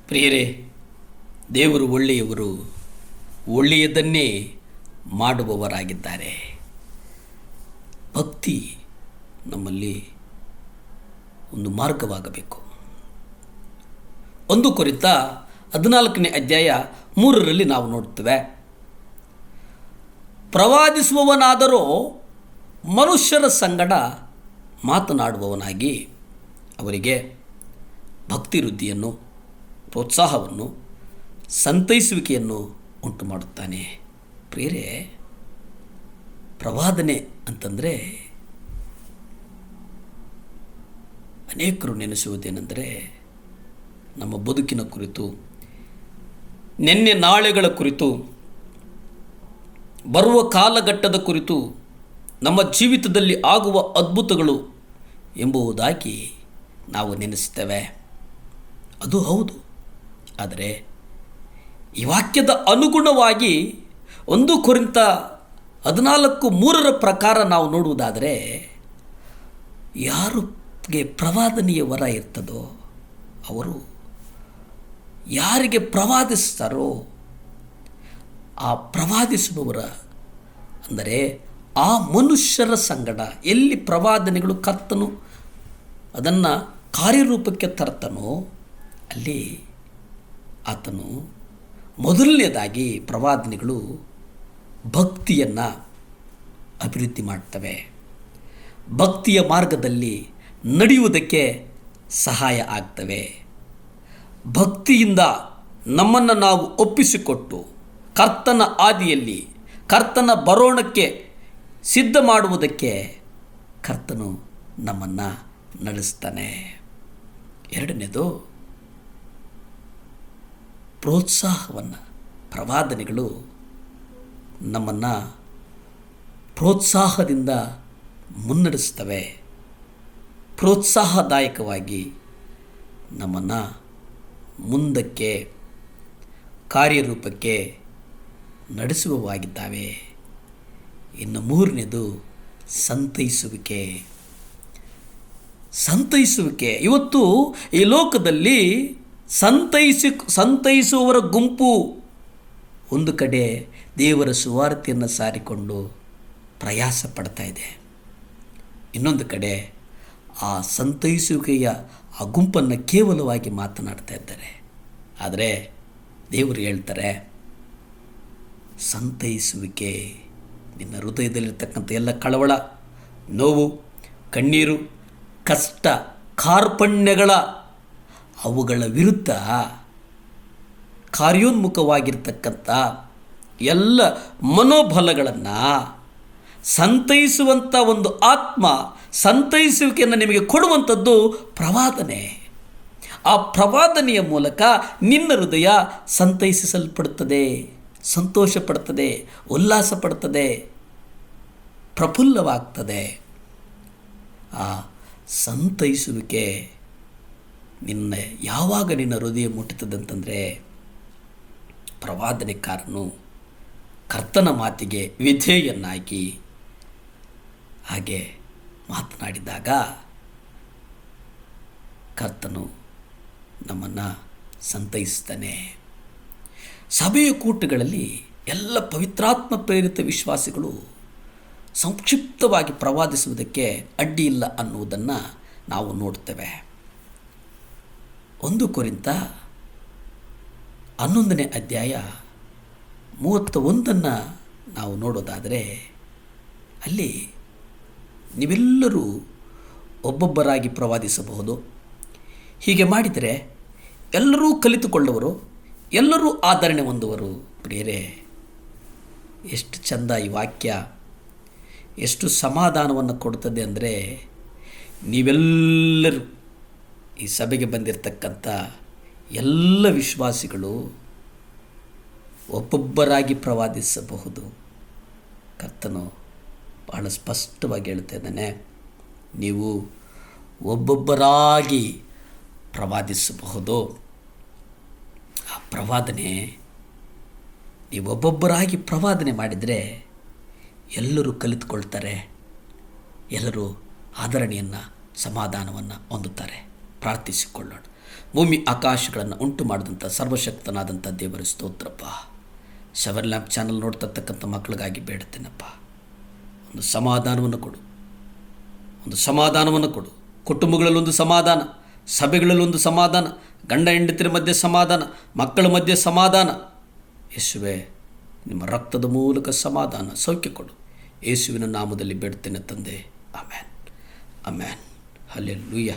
ಪ್ರಿಯರೇ, ದೇವರು ಒಳ್ಳೆಯವರು, ಒಳ್ಳೆಯದನ್ನೇ ಮಾಡುವವರಾಗಿದ್ದಾರೆ. ಭಕ್ತಿ ನಮ್ಮಲ್ಲಿ ಒಂದು ಮಾರ್ಗವಾಗಬೇಕು. 1 ಕೊರಿಂಥ 14ನೇ ಅಧ್ಯಾಯ 3ರಲ್ಲಿ ನಾವು ನೋಡ್ತೇವೆ, ಪ್ರವಾದಿಸುವವನಾದರೂ ಮನುಷ್ಯರ ಸಂಗಡ ಮಾತನಾಡುವವನಾಗಿ ಅವರಿಗೆ ಭಕ್ತಿ ವೃದ್ಧಿಯನ್ನು, ಪ್ರೋತ್ಸಾಹವನ್ನು, ಸಂತೈಸುವಿಕೆಯನ್ನು ಉಂಟು ಮಾಡುತ್ತಾನೆ. ಪ್ರಿಯರೇ, ಪ್ರವಾದನೆ ಅಂತಂದರೆ ಅನೇಕರು ನೆನೆಸುವುದೇನೆಂದರೆ ನಮ್ಮ ಬದುಕಿನ ಕುರಿತು, ನಿನ್ನೆ ನಾಳೆಗಳ ಕುರಿತು, ಬರುವ ಕಾಲಘಟ್ಟದ ಕುರಿತು, ನಮ್ಮ ಜೀವಿತದಲ್ಲಿ ಆಗುವ ಅದ್ಭುತಗಳು ಎಂಬುದಾಗಿ ನಾವು ನೆನೆಸುತ್ತೇವೆ. ಅದು ಹೌದು. ಆದರೆ ಈ ವಾಕ್ಯದ ಅನುಗುಣವಾಗಿ 1 ಕೊರಿಂಥ 14:3 ಪ್ರಕಾರ ನಾವು ನೋಡುವುದಾದರೆ, ಯಾರಿಗೆ ಪ್ರವಾದನೆಯ ವರ ಇರ್ತದೋ ಅವರು ಯಾರಿಗೆ ಪ್ರವಾದಿಸ್ತಾರೋ ಆ ಪ್ರವಾದಿಸುವವರ ಅಂದರೆ ಆ ಮನುಷ್ಯರ ಸಂಗಡ ಎಲ್ಲಿ ಪ್ರವಾದನೆಗಳು ಕರ್ತನು ಅದನ್ನು ಕಾರ್ಯರೂಪಕ್ಕೆ ತರ್ತಾನೋ ಅಲ್ಲಿ ಆತನು ಮೊದಲನೇದಾಗಿ ಪ್ರವಾದನೆಗಳು ಭಕ್ತಿಯನ್ನು ಅಭಿವೃದ್ಧಿ ಮಾಡ್ತವೆ. ಭಕ್ತಿಯ ಮಾರ್ಗದಲ್ಲಿ ನಡೆಯುವುದಕ್ಕೆ ಸಹಾಯ ಆಗ್ತವೆ. ಭಕ್ತಿಯಿಂದ ನಮ್ಮನ್ನು ನಾವು ಒಪ್ಪಿಸಿಕೊಟ್ಟು ಕರ್ತನ ಆದಿಯಲ್ಲಿ ಕರ್ತನ ಬರೋಣಕ್ಕೆ ಸಿದ್ಧ ಮಾಡುವುದಕ್ಕೆ ಕರ್ತನು ನಮ್ಮನ್ನು ನಡೆಸ್ತಾನೆ. 2ನೇದು ಪ್ರೋತ್ಸಾಹವನ್ನು. ಪ್ರವಾದನೆಗಳು ನಮ್ಮನ್ನು ಪ್ರೋತ್ಸಾಹದಿಂದ ಮುನ್ನಡೆಸ್ತವೆ. ಪ್ರೋತ್ಸಾಹದಾಯಕವಾಗಿ ನಮ್ಮನ್ನು ಮುಂದಕ್ಕೆ ಕಾರ್ಯರೂಪಕ್ಕೆ ನಡೆಸುವವಾಗಿದ್ದಾವೆ. ಇನ್ನು 3ನೇದು ಸಂತೈಸುವಿಕೆ. ಇವತ್ತು ಈ ಲೋಕದಲ್ಲಿ ಸಂತೈಸುವವರ ಗುಂಪು ಒಂದು ಕಡೆ ದೇವರ ಸುವಾರ್ತೆಯನ್ನು ಸಾರಿಕೊಂಡು ಪ್ರಯಾಸ ಪಡ್ತಾ ಇದೆ. ಇನ್ನೊಂದು ಕಡೆ ಆ ಸಂತೈಸುವಿಕೆಯ ಆ ಗುಂಪನ್ನು ಕೇವಲವಾಗಿ ಮಾತನಾಡ್ತಾ ಇದ್ದಾರೆ. ಆದರೆ ದೇವರು ಹೇಳ್ತಾರೆ, ಸಂತೈಸುವಿಕೆ ನಿನ್ನ ಹೃದಯದಲ್ಲಿರ್ತಕ್ಕಂಥ ಎಲ್ಲ ಕಳವಳ, ನೋವು, ಕಣ್ಣೀರು, ಕಷ್ಟ, ಕಾರ್ಪಣ್ಯಗಳ ಅವುಗಳ ವಿರುದ್ಧ ಕಾರ್ಯೋನ್ಮುಖವಾಗಿರ್ತಕ್ಕಂಥ ಎಲ್ಲ ಮನೋಬಲಗಳನ್ನು ಸಂತೈಸುವಂಥ ಒಂದು ಆತ್ಮ, ಸಂತೈಸುವಿಕೆಯನ್ನು ನಿಮಗೆ ಕೊಡುವಂಥದ್ದು ಪ್ರವಾದನೆ. ಆ ಪ್ರವಾದನೆಯ ಮೂಲಕ ನಿನ್ನ ಹೃದಯ ಸಂತೈಸಿಸಲ್ಪಡುತ್ತದೆ, ಸಂತೋಷ ಪಡ್ತದೆ, ಉಲ್ಲಾಸ ಪಡ್ತದೆ, ಪ್ರಫುಲ್ಲವಾಗ್ತದೆ. ಆ ಸಂತೈಸುವಿಕೆ ಯಾವಾಗ ನಿನ್ನ ಹೃದಯ ಮುಟ್ಟುತ್ತದಂತಂದರೆ ಪ್ರವಾದನೆಕಾರನು ಕರ್ತನ ಮಾತಿಗೆ ವಿಧೇಯನಾಗಿ ಹಾಗೆ ಮಾತನಾಡಿದಾಗ ಕರ್ತನು ನಮ್ಮನ್ನು ಸಂತೈಸ್ತಾನೆ. ಸಭೆಯ ಕೂಟಗಳಲ್ಲಿ ಎಲ್ಲ ಪವಿತ್ರಾತ್ಮ ಪ್ರೇರಿತ ವಿಶ್ವಾಸಿಗಳು ಸಂಕ್ಷಿಪ್ತವಾಗಿ ಪ್ರವಾದಿಸುವುದಕ್ಕೆ ಅಡ್ಡಿ ಇಲ್ಲ ಅನ್ನುವುದನ್ನು ನಾವು ನೋಡ್ತೇವೆ. 1 ಕೊರಿಂಥ 11ನೇ ಅಧ್ಯಾಯ 31 ನಾವು ನೋಡೋದಾದರೆ ಅಲ್ಲಿ ನೀವೆಲ್ಲರೂ ಒಬ್ಬೊಬ್ಬರಾಗಿ ಪ್ರವಾದಿಸಬಹುದು. ಹೀಗೆ ಮಾಡಿದರೆ ಎಲ್ಲರೂ ಕಲಿತುಕೊಳ್ಳುವರು, ಎಲ್ಲರೂ ಆಧರಣೆ ಹೊಂದುವರು. ಪ್ರಿಯರೇ, ಎಷ್ಟು ಚಂದ ಈ ವಾಕ್ಯ, ಎಷ್ಟು ಸಮಾಧಾನವನ್ನು ಕೊಡುತ್ತದೆ ಅಂದರೆ, ನೀವೆಲ್ಲರೂ ಈ ಸಭೆಗೆ ಬಂದಿರತಕ್ಕಂಥ ಎಲ್ಲ ವಿಶ್ವಾಸಿಗಳು ಒಬ್ಬೊಬ್ಬರಾಗಿ ಪ್ರವಾದಿಸಬಹುದು. ಕರ್ತನು ಬಹಳ ಸ್ಪಷ್ಟವಾಗಿ ಹೇಳ್ತಾ ಇದ್ದಾನೆ, ನೀವು ಒಬ್ಬೊಬ್ಬರಾಗಿ ಪ್ರವಾದಿಸಬಹುದು. ಆ ಪ್ರವಾದನೆ ನೀವು ಒಬ್ಬೊಬ್ಬರಾಗಿ ಪ್ರವಾದನೆ ಮಾಡಿದರೆ ಎಲ್ಲರೂ ಕಲಿತುಕೊಳ್ತಾರೆ, ಎಲ್ಲರೂ ಆದರಣೆಯನ್ನು, ಸಮಾಧಾನವನ್ನು ಹೊಂದುತ್ತಾರೆ. ಪ್ರಾರ್ಥಿಸಿಕೊಳ್ಳೋಣ. ಭೂಮಿ ಆಕಾಶಗಳನ್ನು ಉಂಟು ಮಾಡಿದಂಥ ಸರ್ವಶಕ್ತನಾದಂಥ ದೇವರ ಸ್ತೋತ್ರಪ್ಪ. ಶವರ್ ಲ್ಯಾಂಪ್ ಚಾನಲ್ ನೋಡ್ತಿರ್ತಕ್ಕಂಥ ಮಕ್ಕಳಿಗಾಗಿ ಬೇಡುತ್ತೇನಪ್ಪ, ಒಂದು ಸಮಾಧಾನವನ್ನು ಕೊಡು, ಒಂದು ಸಮಾಧಾನವನ್ನು ಕೊಡು. ಕುಟುಂಬಗಳಲ್ಲೊಂದು ಸಮಾಧಾನ, ಸಭೆಗಳಲ್ಲೊಂದು ಸಮಾಧಾನ, ಗಂಡ ಹೆಂಡತಿರ ಮಧ್ಯೆ ಸಮಾಧಾನ, ಮಕ್ಕಳ ಮಧ್ಯೆ ಸಮಾಧಾನ. ಯೇಸುವೆ, ನಿಮ್ಮ ರಕ್ತದ ಮೂಲಕ ಸಮಾಧಾನ, ಸೌಖ್ಯ ಕೊಡು. ಯೇಸುವಿನ ನಾಮದಲ್ಲಿ ಬೇಡ್ತೇನೆ ತಂದೆ. ಆಮೇನ್, ಆಮೇನ್, ಹಲ್ಲೆಲೂಯಾ.